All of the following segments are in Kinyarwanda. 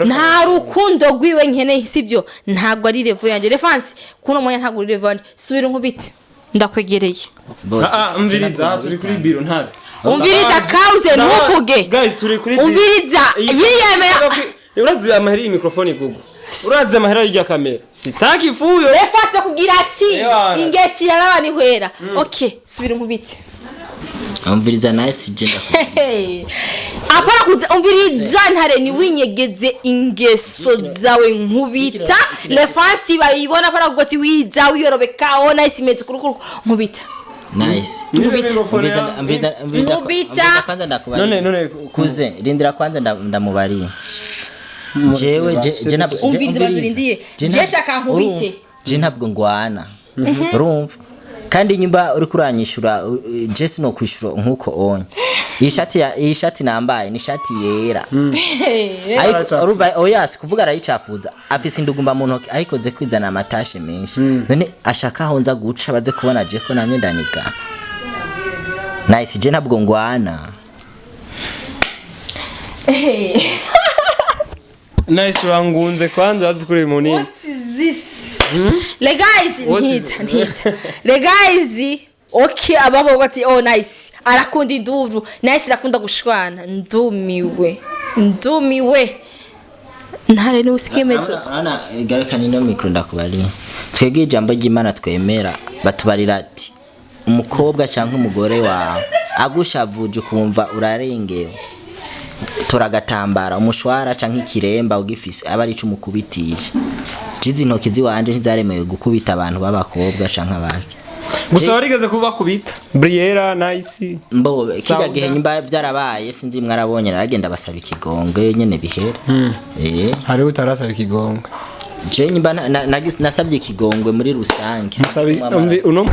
nta rukundo rwiwe nkeneye sibyo ntago ari level yanje refansi kuno mwanya ntago ari level yanje subira nkubite ndakwegereye umviriza turi kuri biro Ntare umviriza kauze ntuvuge guys turi kuri biro umviriza yiyemera urazi amaheri y'imikrofone gugu urazi amahera y'irya kamera sitaki fuyo refansi kugira ati ingesi yarabani hwera okay subira nkubite umviriza nice genda apara kuza umviriza Ntare ni winyegeze ingeso zawe nkubita refansi bayibona apara kugoti wiza wiyorobeka ona isimetse kurukuru nkubita nice umviriza kwanza ndakubari none kuze rindira kwanza ndamubari jewe je nabwo umviriza bazurindiye je shaka nkubite je ntabwo ngwana urumva kandi nyimba uri kuranyishura Jesse no kwishura nkuko onye iyi shati nambaye ni shati yera ariko ruba oyasi kuvuga arayicafuza afise indugumba mu ntoki ayikoze kwizana amatashe menshi none ashaka honza guca baze kubona je ko namye ndaniga nice je ntabwo ngwana nice wangunze kwanza azikuri munini le guys hit le guys okay ababo bati oh nice arakunda induru nice arakunda gushwana ndumiwe Ntare ni usikemezo ana garekana no micro ndakubari twege ijambo ry'Imana twemera batubarira ati umukobwa cyangwa umugore wawe agushavuje kumva urarengewe toragatambara umushwara canke ikiremba ugifise abari ico mukubitisha jizi intoki ziwanje ntizaremewe gukubita abantu babakobwa canke abaki gusa warigeze kuba kubita Briera nice mbo kija gihe nyimba byarabaye sinzi mwarabonye naragenda basaba ikigongo nyene bihera hari utarasaba ikigongo je nyimba nasabye ikigongwe muri rusange musabi uno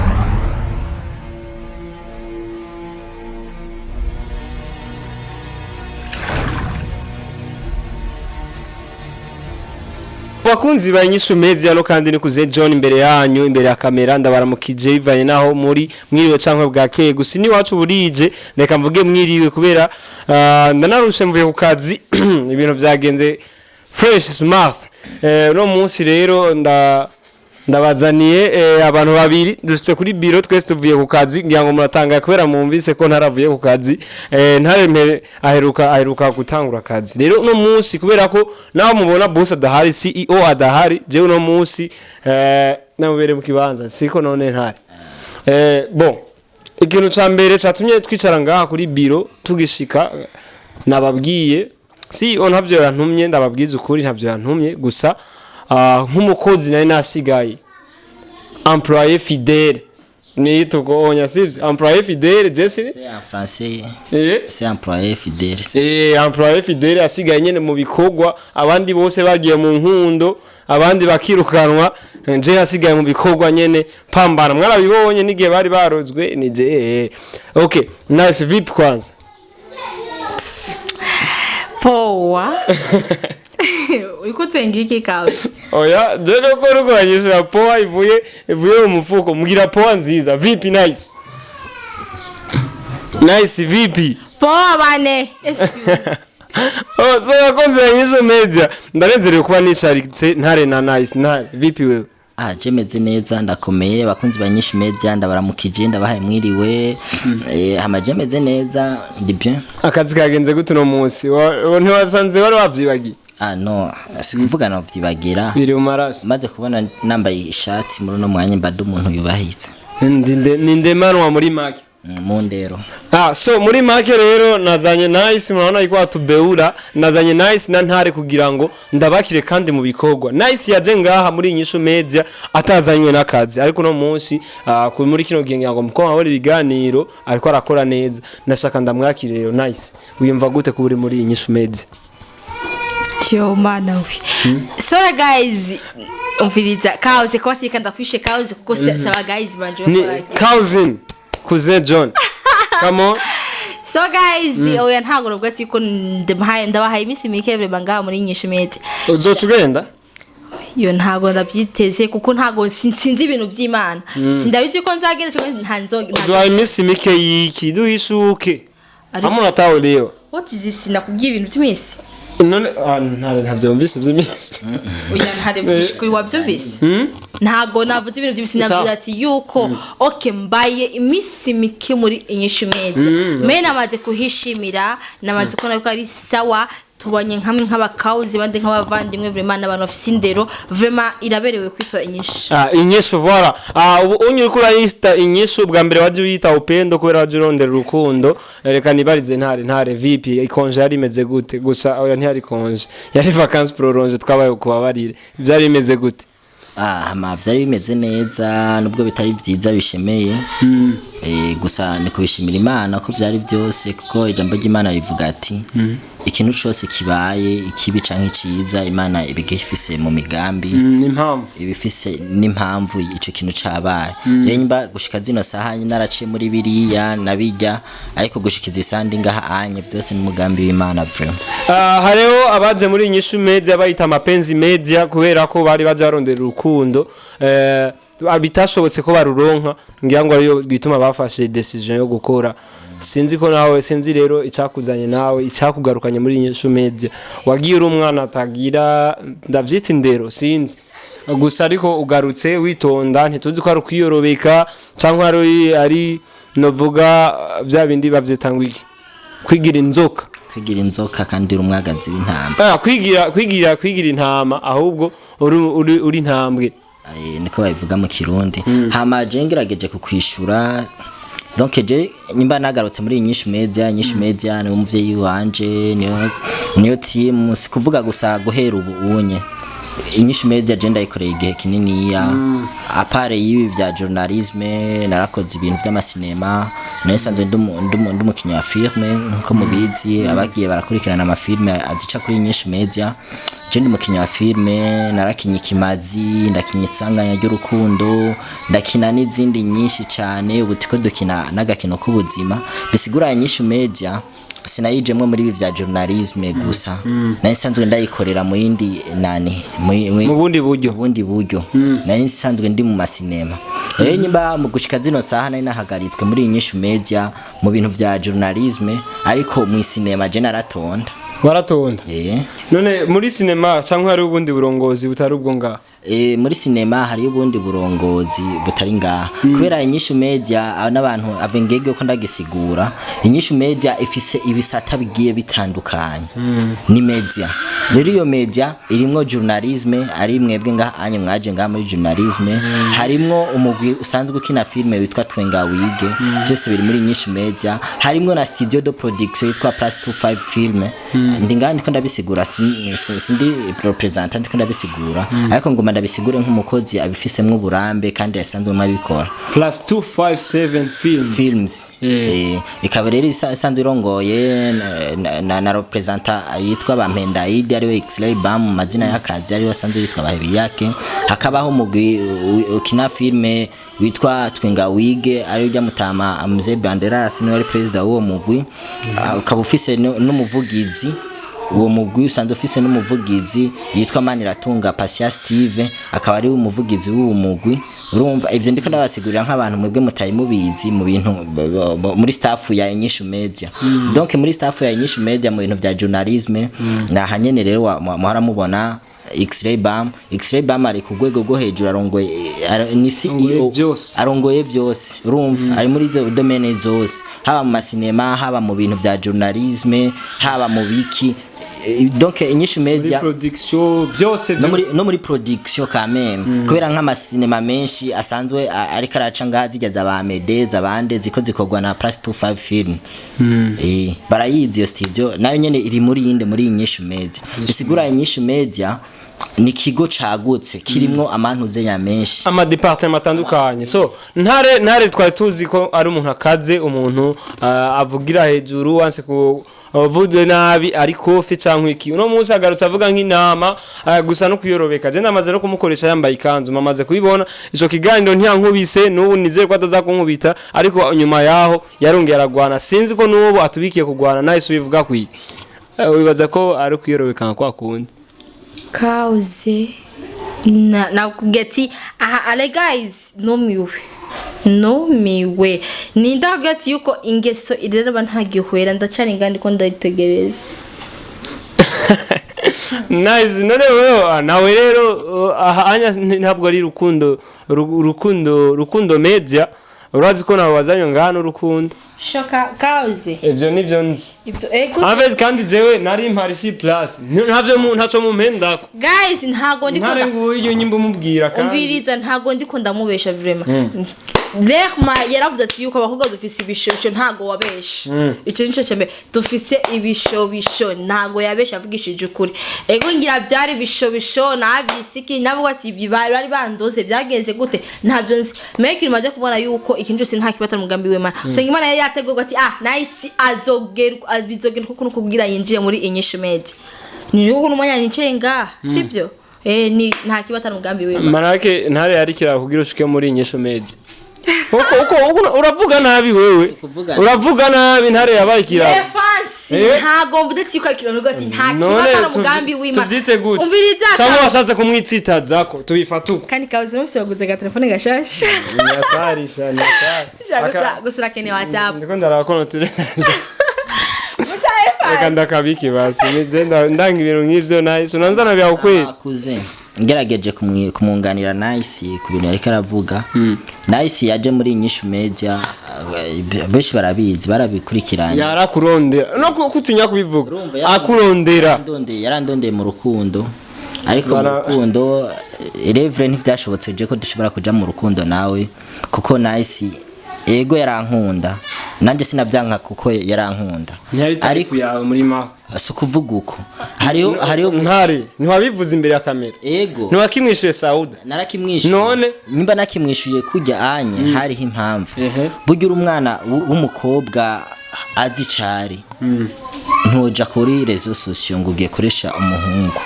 bakunzi banyishu media no kandi ni kuze John imbere yanyu imbere ya kamera ndabaramukije bivanye naho muri mwiriwe cankwe bwakeye gusi ni wacu burije reka mvuge mwiriwe kubera ndanarushe mvuye ku kazi ibintu byagenze fresh smart no munsi rero ndabazaniye abantu babiri dusite kuri biro twese tuvuye ku kazi ngira ngo muratanga kubera mumvise ko ntaravuye ku kazi Ntare aheruka gutangura akazi rero no munsi kubera ko naho mubona boss adahari CEO adahari je no munsi namubere mu kibanza siko none Ntare bon ikintu ca mbere catumye twicara ngaha kuri biro tugishika nababwiye CEO ntavyo yantumye ndababwiza ukuri ntavyo yantumye gusa nk'umukozi nari nasigaye employé fidèle ni tugonya sivyo employé fidèle Jesse c'est en français c'est employé fidèle employé fidèle asigaye nyene mu bikogwa abandi bose bagiye mu nkundo abandi bakirukanwa nje hasigaye mu bikogwa nyene pambana mwarabibonye nigihe bari barozwe ni je okay nice vip kwanza poa Uko ngiki kawe oya jeno ko ruganyishura poa ivuye mu mufuko mugira poa nziza vipi nice vipi poa bane excuse so yakoze yanyisho media ndanezerewe kuba nisharitse Ntare na nice Ntare vipi wewe jemeze neza ndakomeye bakunzi banyisha media ndabaramukije ndabahaye mwiriwe hamajemeze neza ndi bien akazi kagenze gute no munsi ntiwasanze wari wavyibagiye no sikuvuga no vyibagira biri mu maraso maze kubona nambaye ishati muri no mwanya mbade umuntu yubahitse nindemanwa muri make mu ndero so muri make rero nazanye nice murabona yuko atubeura nazanye nice na Ntare kugira ngo ndabakire kandi mu bikogwa nice yaje ngaha muri inyishu media atazanywe nakazi ariko no munsi muri kino gihe ngo mukoma bari biganiro ariko arakora neza nashaka ndamwakire rero nice uyumva gute ko uri muri inyishu media Yo mana we so guys umviriza kauze ko sika ndakwishe kauze kuko saba guys banje bakora cousin cousin John come on so guys oya ntago rubwo ati ko ndabahaye imisi mikevre bangaha muri nyinshi media uzocugenda yo ntago ndabyiteze kuko ntago sinzi ibintu by'Imana sindabizi ko nzagenda cyo ntanzoga duhaye imisi mike yiki duhishuke amuna tawo leo what is this nakubwiye ibintu by'imisi none ntare ntavyumvise vy'imisi oya ntare vushikwi wavyumvise ntago navuze ibintu by'ibisi navuze ati yuko okay mbaye imisi mike muri inyishu media me namaze kuhishimira namaze kubona ko ari sawa tubanye nkamwe nk'abakauzi bande nk'abavandimwe vraiment n'abantu bafise indero vraiment iraberewe kwitwa inyishu inyishu voilà ubu unyuri kuri yista inyishu bwa mbere waje uyita upendo kubera waje urondera urukundo reka nibarize ntare vipi ikonje yari imeze gute gusa oya ntiyari konje yari vacances prolonge twabaye kubabarire byari imeze gute byari bimeze neza nubwo bitari byiza bishemeye gusa ni kubishimira Imana ko byari byose kuko ijambo ry'Imana rivuga ati ikintu cyose kibaye ikibi canke ciza Imana ibigifise mu migambi n'impamvu ibifise n'impamvu ico kintu cabaye rero nyimba gushika zino saha naraciye muri biriya nabijya ariko gushikiza isandi ngaha anye byose ni mugambi w'Imana vraiment hariho abaje muri inyishu media bayita amapenzi media kubera ko bari bajarondera urukundo bitashobotse ko baruronka ngira ngo ariyo bituma bafashe decision yo gukora sinzi ko nawe sinzi rero icakuzanye nawe icakugarukanye muri inyishu media wagiye uri umwana atagira ndavyita indero sinzi gusa ariko ugarutse witonda ntituzi ko ari kwiyorobeka cyangwa ari novuga bya bindi bavyitangwa iki kwigira inzoka kandi uri umwagazi w'intama kwigira intama ahubwo uri intambwe niko babivuga mu Kirundi hama je ngerageje kukwishura donc je nyimba nagarutse muri inyishu media ni umuvyeyi wanje niyo team sikuvuga gusa guhera ubu unye inyishu media je ndayikoreye igihe kinini apare yibi vya journalisme narakoze ibintu by'amasinema nesanzwe ndumukinnyi wa filme nko mubizi abagiye barakurikirana amafilme azica kuri inyishu media je ndumukinnyi wa filme narakinye Kimazi ndakinye Isanganya ry'urukundo ndakina n'izindi nyinshi cyane ubu tiko dukina n'agakino k'ubuzima bisigura inyishu media sinayijemwe muri ibi vya journalisme gusa nayisanzwe ndayikorera mu yindi mu bundi buryo nayisanzwe ndi mu masinema rero nyimba mu gushika zino saha nari nahagaritswe muri inyishu media mu bintu vya journalisme ariko mu sinema je naratonda waratonda none muri sinema cyangwa hari ubundi burongozi butari ubwo ngaha muri sinema hari ubundi burongozi butari ngaha kubera inyishu media n'abantu avengege ko ndagisigura inyishu media ifise ibisata bigiye bitandukanye ni media rero iyo media irimwo journalisme ari mwebwe ngaha anye mwaje ngaha muri journalisme harimwo umugwi usanzwe ukina filme witwa Twenga Wige byose biri muri inyishu media harimwo na studio de production yitwa Plus 25 filme ndingani ko ndabisigura sindi representant ko ndabisigura ariko ngoma ndabisigure nk'umukozi abifisemwe uburambe kandi yasanzwe mabikora Plus 257 films ikaba rero isanzwe irongoye na representant yitwa Bampenda Ide ari we X-Ray Bam mu mazina y'akazi ari wasanzwe yitwa Bahebi yake hakabaho umugwi ukina filme witwa Twenga Wige ari ujya mutama Mzee Banderas ni wari president w'uwo mugwi ukaba ufise n'umuvugizi uwo mugwi usanzwe ufise n'umuvugizi yitwa Maniratunga Pasia Steve akaba ari umuvugizi w'uwo mugwi urumva ivyo ndiko ndabasigurira nk'abantu mwebwe mutari mubizi mu bintu muri staff ya inyishu media donc muri staff ya inyishu media mu bintu vya journalisme na hanyene rero muhora mubona X-Ray Bam ari ku rwego rwo hejuru arongoye ni CEO arongoye byose urumva ari muri izo domaine zose haba mu masinema haba mu bintu vya journalisme haba mu biki donc inyishu media production byose no muri production quand même kubera nk'amasinema menshi asanzwe ari karaca ngazigeza ba Medeza bande ziko zikorwa na Plus 25 film barayizi yo studio nayo nyene iri muri inyishu media bisigura inyishu media ni kigo cagutse kirimwo amantuze ya menshi ama department atandukanye so ntare twari tuzi ko ari umuntu akaze umuntu avugira hejuru wanse ko vude nabi ariko fe cyangwa iki uno munsi agarutse avuga nk'inama gusa no kuyorobeka je namaze no kumukoresha yambaye ikanzu mamaze kubibona ico kiganiro ntiyankubise n'ubu nizeye ko atazakunkubita ariko nyuma yaho yarongera aragwana sinzi ko n'ubu atubikiye kugwana naye subivuga kwiki wibaza ko ari kuyorobeka kwa kundi kauze na kugeti ale guys numiwe ninda yuko ingeso irereba ntagihwera ndacari ngandi ko ndayitegereza nice none wewe nawe rero ahanya ntabwo ari rukundo media urazi ko nawe wazanye ngano rukundo shoka kauze ivyo nivyo nzi ibyo ego Avec kandi jewe nari imparisi plus ntaco mumpendako guys ntago ndiko ntare nguyu nyimba umubwira kandi umviriza ntago ndiko ndamubesha vraiment Lerma yaravuze ati yuko abakobwa dufise ibishobisho ntago wabesha ico nico cyembe dufise ibishobisho ntago yabesha avugishije ukuri ego ngira byari ibishobisho navyisiki nabo ati bari bandoze byagenze gute ntabyo nzi meke rimaze kubona yuko ikintu cyose nta kibata mugambi we mana senga imana yari yategurwa ati nice bizogera kuko kugira yinjire muri inyishu media ni yuko numanya nicenga sibyo ni nta kibata mugambi we Marake ntare yari kira kugira ushike muri inyishu media uko uravuga nabi wewe uravuga nabi ntare yabaye kira ntago mvuze ati yuko arikira nugo ati nta kibata mugambi w'Imana umviriza cyangwa washatse kumwitsitazako tubifatuko kandi kazi no guze ga telefone gashasha nyatarisha gusura kene WhatsApp ndiko ndarakonotere Eka ndakabiki basi ndanga ibintu nk'ivyo nice unanzana bya ukweli akuze ngerageje kumunganira nice ku bintu ariko aravuga nice yaje muri inyishu media benshi barabizi barabikurikiranye yarakurondera no kutinya kubivuga akurondera yarandondeye mu rukundo ariko mu rukundo Reverend ntivyashobotse je ko dushobora kuja mu rukundo nawe kuko nice ego yarankunda nanje sinavyanka kuko yarankunda ariko yawe muri maho so kuvuga uko hariho Ntare ntiwabivuze imbere ya kamera ego ntiwakimwishuye Sauda narakimwishuye none nimba nakimwishuye kujya anye hariho impamvu burya umwana w'umukobwa azi cari ntoja kuri rezo sosio ngo ugiye koresha umuhungu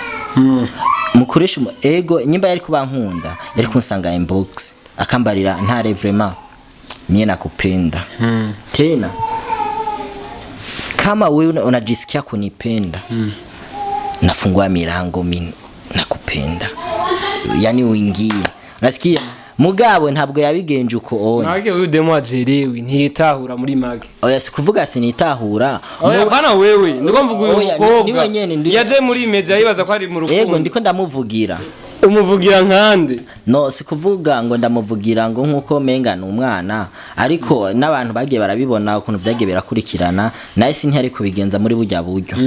mukoresha ego nyimba yari kubankunda yari kunsanga inbox akambarira Ntare vraiment mie nakupenda tena kama wewe unajisikia kunipenda nafungua milango mimi nakupenda yani uingie unasikia mugabo ntabwo yabigenje uko onye nage uyu demo ajerewe ntitahura muri mage oya sikuvuga sinitahura oya bana wewe ndiko mvuga uyu mukobwa yaje muri media yibaza ko ari mu rukundo ego ndiko ndamuvugira umuvugira nkande no sikuvuga ngo ndamuvugira ngo nkuko menga n'umwana ariko nabantu bagiye barabibona ukuntu byagiye birakurikirana nice ntiyari kubigenza muri bujya buryo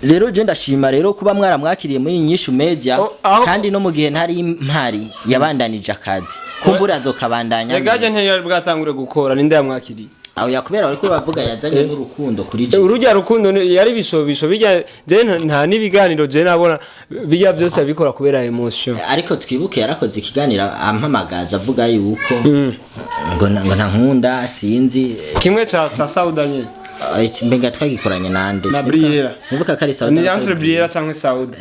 rero je ndashima rero kuba mwaramwakiriye muri inyishu media kandi no mu gihe ntari impari yabandanije akazi kumbura azokabandanya yagaje ntiyari bwatangure gukora ninde yamwakiriye aho yakubera ariko bavuga yazanye n'urukundo kuri je urujya rukundo yari bishobisho bijya je nta nibiganiro je nabona bijya byose abikora kubera emotion ariko twibuke yarakoze ikiganira ampamagaza avuga yuko ngo ntankunda sinzi kimwe cha Sauda nyine mbenga twagikoranye nande simvuka kari Sauda ni entre Briera cyangwa Sauda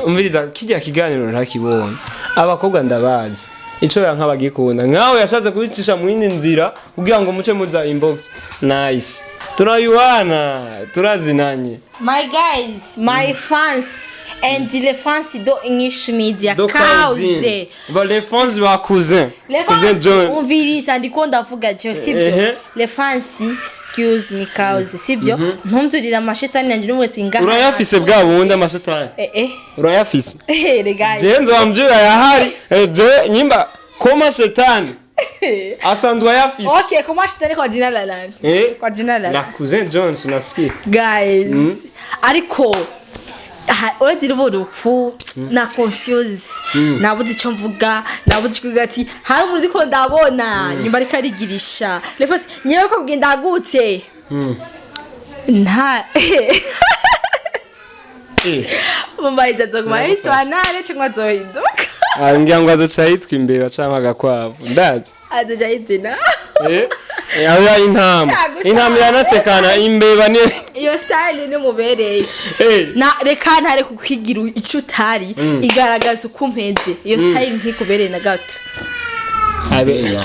umviriza kijya kiganiro ntakibonye abakobwa ndabazi ico yankabagikunda nkawe yashaze kubicisha mu yindi nzira kugira ngo muce muza inbox nice turayuana turazinanye my guys my fans and the fans do English media cause les fans wa cousin John umviriza ndiko ndavuga je sibyo les fans excuse me cause sibyo ntumzurira amashetani nanje numwetse ngaha urayafise bwa bundi amashetani urayafise regaye je nzambyura yahari je nyimba koma shetani asanzwe yafise okay koma shetani kwa jina la nani kwa jina la na cousin Jones nasikia guys ariko uretse uruburuku na confuse nabuze icyo mvuga nabuze icyo ati hari umuntu ko ndabona nyuma ariko arigirisha lefose nyewe ko bwenda hagutse nta mumbaye zoguma itwa nare cyangwa zohinduka ngira ngo azocayitwa imbere cyangwa agakwavu ndazi azocayitena yawe intama yanasekana imbeba ni iyo style ni mubereye na reka ntare kukwigira icyo utari igaragaza uko mpeze iyo style ntikubereye na gato abe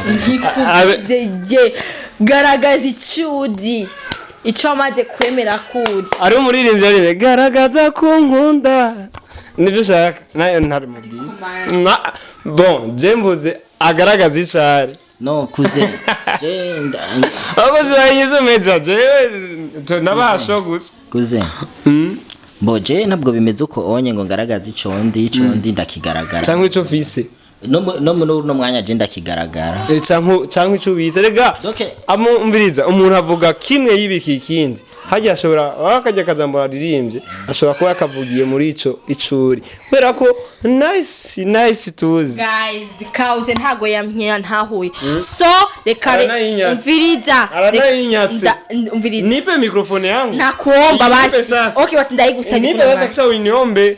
garagaza icyudi icyo amaze kwemera kuri ari umuririmbyi ari garagaza ko nkunda nibyo shaka nayo ntari mubwiye bon jemvuze agaragaza icari no kuze abakozi bayinyuze meza je nabasho gusa kuze Boje ntabwo bimeze uko onye ngo ngaragaza icondi ndakigaragara cyangwa ico fise no mwanya je ndakigaragara cyangwa ico bize rega amumviriza umuntu avuga kimwe yibiki ikindi hajya ashobora akajya kazambura ririmbye ashobora kuba yakavugiye muri ico icuri kubera ko nice tuzi guys kauze ntago yamye ntahuye so reka umviriza nipe mikrofone yangu nakuomba basi okay basi ndayigusabye nipe sasa kisha uniombe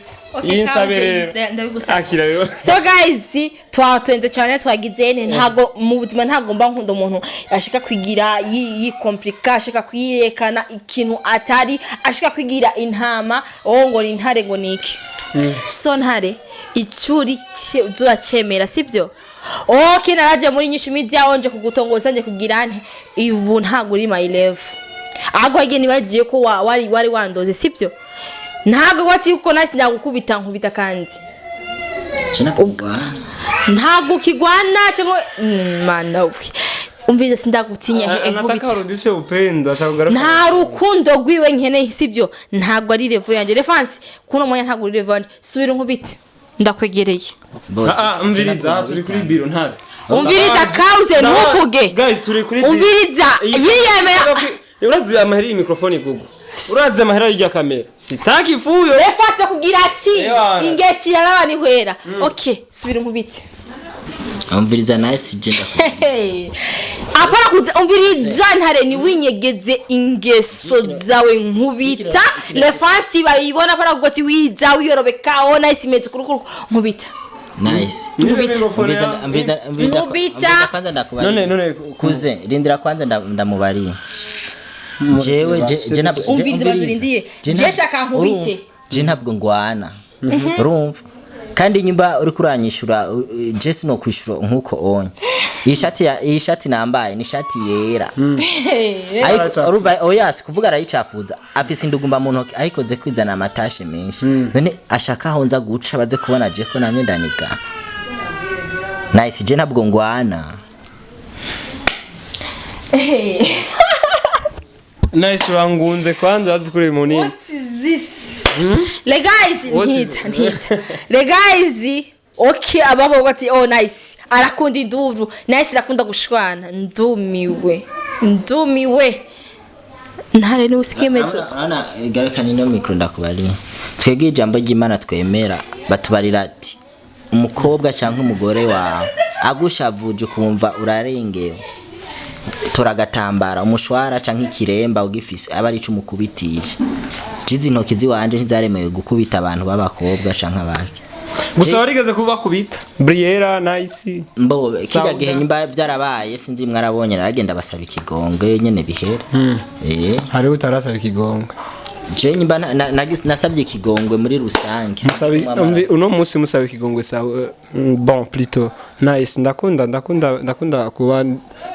akira rero so guys twatwenze cyane twagizene ntago mu buzima ntagomba nkunda umuntu ashaka kwigira yikomplika ashaka kwirekana ikintu atari ashaka kwigira intama ngo ni Ntare ngo niki so Ntare icuri zuracemera sibyo okay naraje muri nyinshi media onje kugutongoza nje kugira nte ivu ntago uri my level ahubwo ageni bagiye ko wari wandoze sibyo ntago wati uko nasi ndagukubita nkubita kandi ntago kigwana cyangwa mana we umvize sindagutinya nkubita nta rukundo gwiwe nkene sibyo ntago ari level yanje reference kuno mwanya ntago ari level subira nkubite ndakwegereye umviriza turi kuri biro Ntare umviriza kauze ntuvuge guys turi kuri biro umviriza yiyemera urazi amaheri y'imikrofone gugu urazi amahera y'irya kamera sitaki fuyo refase kugira ati ingesi yarabani hwera okay subira nkubite umviriza nice je apara kuza umviriza Ntare ni winyegeze ingeso zawe nkubita refase bayibona para kugoti wiza wiyorobeka ona isimetse kurukuru nkubita nice umviriza kwanza ndakubari none kuze rindira kwanza ndamubari jewe je nabwo je ntabwo ngwana urumva kandi nyimba uri kuranyishura je sino kwishura nkuko onye iyi shati nambaye ni shati yera ariko uruba oyasi kuvuga arayicafuza afise indugumba mu ntoki ayikoze kwizana amatashe menshi none ashaka aho nza guca baze kubona je ko namye ndaniga nice je ntabwo ngwana nice wangunze kwanza azikure munini what is this le guys nhita le guys okay ababo bati oh nice arakunda induru nice arakunda gushwana ndumiwe Ntare ni usikemezo ana garekani no micro ndakubali twege ijambo ry'Imana twemera batubarira ati umukobwa cyangwa umugore wawe agushavuje kumva urarengewe toragatambara umushwara canke ikiremba ugifise aba ari cumukubitisha jizi intoki ziwanje ntizaremewe gukubita abantu babakobwa canke abake gusa warigeze kuba kubita Briera nice mbo kija gihe nyimba byarabaye sinzi mwarabonye naragenda basaba ikigongo nyene bihera hari utarasaba ikigongo je nyimba nasabye ikigongwe muri rusange musabi uno munsi musabe ikigongwe sawa bon plutôt nice ndakunda kuba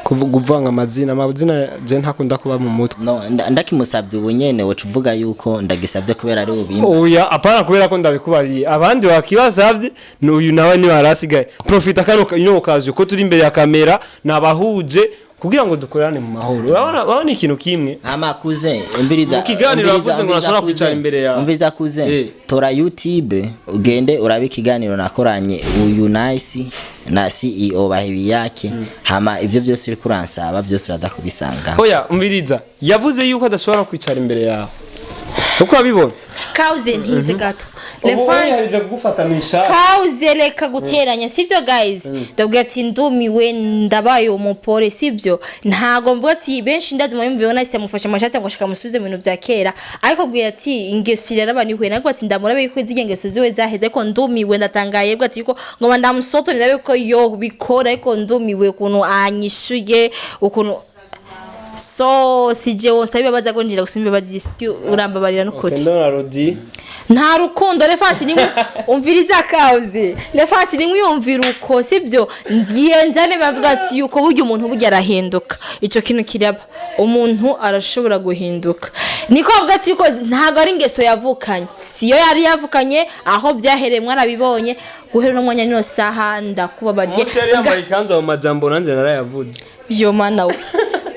kuvanga amazina je ntakunda kuba mu mutwe no ndakimusabye ubunyene wo cuvuga yuko ndagisabye kubera ari ubimba oya apana kubera ko ndabikubariye abandi bakibasavye n'uyu nawe ni warasigaye profita kano kazi ko turi imbere ya kamera nabahuje kugira ngo dukorane mu mahoro urabona ikintu kimwe amakuze umviriza ukiganira wavuze ngo nashobora kwicara imbere yawe umviriza kuze tora YouTube ugende urabe ikiganiro nakoranye uyu nice na CEO bahibi yake hama ivyo byose uri kuransaba byose uraza kubisanga oya umviriza yavuze yuko adashobora kwicara imbere yawe uko abibona kauze ntite gato le fans kugufatanisha kauze leka guteranya sivyo guys ndabwira ati ndumiwe ndabaye umupore sivyo ntago mvuga ati benshi ndazima yumviona sitamufasha amashati ngo ashaka musubize mu bintu bya kera ariko bwiye ati ingeso irarabani hwe nako ati ndamurabe yuko izingeso ziwe zaheze ko ndumiwe ndatangaye bwa ati ko ngo ndamusotoreza yuko yo bikora ariko ndumiwe kuno anyishuye ukuntu so sije wonsabiba baza gonjira gusimbe badisiki urambabarira nukoti ndona rodi nta rukundo refasi nimwe umviriza kauze refasi nimwe yumvira uko sibyo ngiye nzane bavuga ati yuko buryo umuntu burya arahinduka ico kintu kiraba umuntu arashobora guhinduka niko bavuga ati yuko ntago ari ingeso yavukanye siyo yari yavukanye aho byahereye mwarabibonye guhera no mwanya nino saha ndakubabarye yari yambaye kanza mu majambo nanje narayavuze yo mana we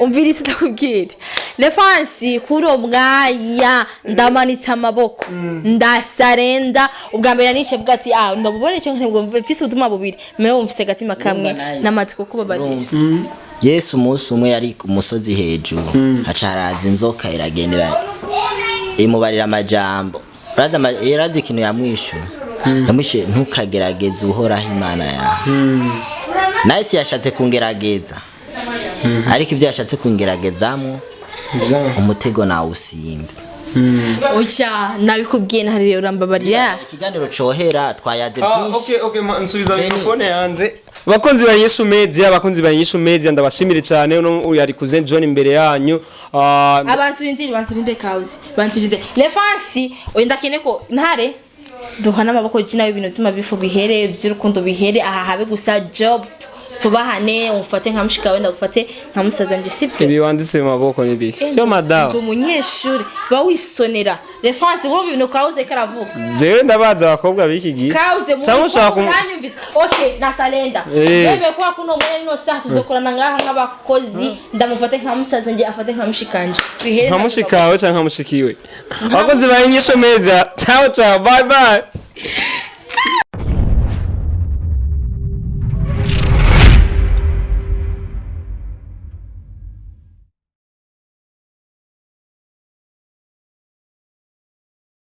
umviriza ndakubwira Lefansi kuro mwanya ndamanitse amaboko ndasarenda ubwambere nice bwa ati ndabubone cyo nk'ubwo mfise ubutuma bubiri mewe mfise gatima kamwe n'amatsiko kubabarira Yesu umunsi umwe yari ku musozi hejuru haca haraza inzoka iragendera imubarira amajambo yarazi ikintu yamwishuye yamwishuye ntukagerageze uhoraho Imana yawe nahise yashatse kungerageza ariko ibyo yashatse kungeragezamo umutego nawusimvye oya nabikubwiye ntari urambabarira ikiganiro cohera twayaze byinshi okay nsubiza mikrofone yanze bakunzi ba Yesu Media bakunzi ba Yesu Media ndabashimire cyane uno yari kuzen John imbere yanyu abansurinde cause bansurinde lefansi oyenda keneko ntare duhana amaboko jina ibintu tuma bifu bihere by'urukundo bihere aha habe gusa job tubahane umfate nka mushika wenda ufate nka musaza nje sibyo ibi wanditse mu maboko nibiki sio madawa umunyeshuri ba wisonera reference ngo ibintu cause karavuga jewe ndabaza abakobwa biki gihe cause mu kanyumviza okay na salenda debe kwa kuno mwene no saa tuzokorana ngaha nk'abakozi ndamufate nka musaza nje afate nka mushikanje bihere nka mushikawe cyangwa nka mushikiwe abakozi ba Yesu Media ciao ciao bye bye